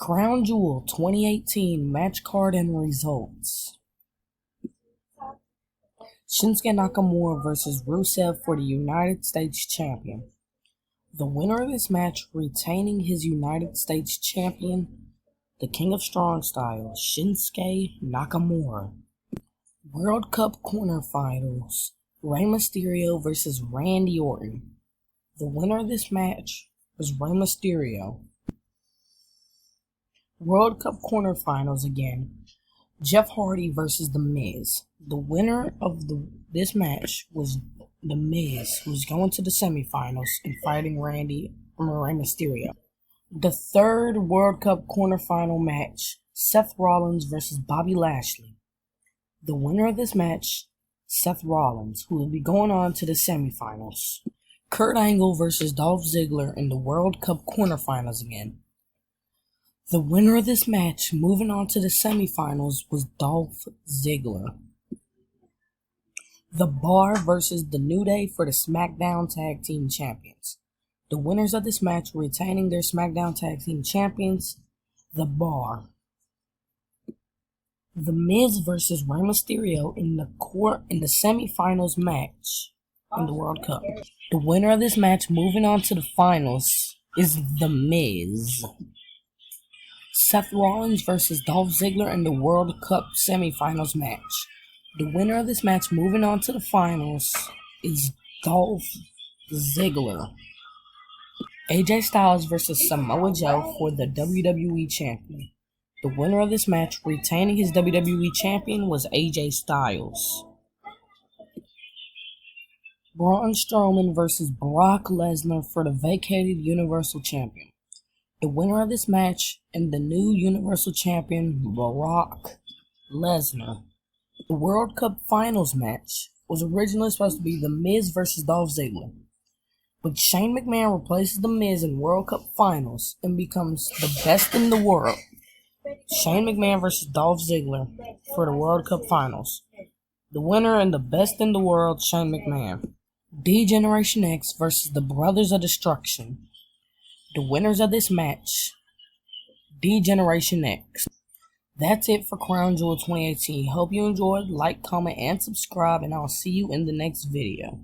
Crown Jewel 2018 match card and results. Shinsuke Nakamura vs. Rusev for the United States Champion. The winner of this match retaining his United States Champion, the King of Strong Style, Shinsuke Nakamura. World Cup quarterfinals, Rey Mysterio vs. Randy Orton. The winner of this match was Rey Mysterio. World Cup quarterfinals again, Jeff Hardy versus The Miz. The winner of this match was The Miz, who's going to the semifinals and fighting Rey Mysterio. The third World Cup quarterfinal match, Seth Rollins versus Bobby Lashley. The winner of this match, Seth Rollins, who will be going on to the semifinals. Kurt Angle versus Dolph Ziggler in the World Cup quarterfinals again. The winner of this match, moving on to the semifinals, was Dolph Ziggler. The Bar versus The New Day for the SmackDown Tag Team Champions. The winners of this match retaining their SmackDown Tag Team Champions, The Bar. The Miz versus Rey Mysterio in the semifinals match in the World Cup. The winner of this match, moving on to the finals, is The Miz. Seth Rollins versus Dolph Ziggler in the World Cup semifinals match. The winner of this match, moving on to the finals, is Dolph Ziggler. AJ Styles versus Samoa Joe for the WWE Champion. The winner of this match, retaining his WWE Champion, was AJ Styles. Braun Strowman versus Brock Lesnar for the vacated Universal Champion. The winner of this match and the new Universal Champion, Brock Lesnar. The World Cup Finals match was originally supposed to be The Miz versus Dolph Ziggler, but Shane McMahon replaces The Miz in World Cup Finals and becomes the best in the world. Shane McMahon versus Dolph Ziggler for the World Cup Finals. The winner and the best in the world, Shane McMahon. D-Generation X versus the Brothers of Destruction. The winners of this match, D-Generation X. That's it for Crown Jewel 2018. Hope you enjoyed. Like, comment, and subscribe, and I'll see you in the next video.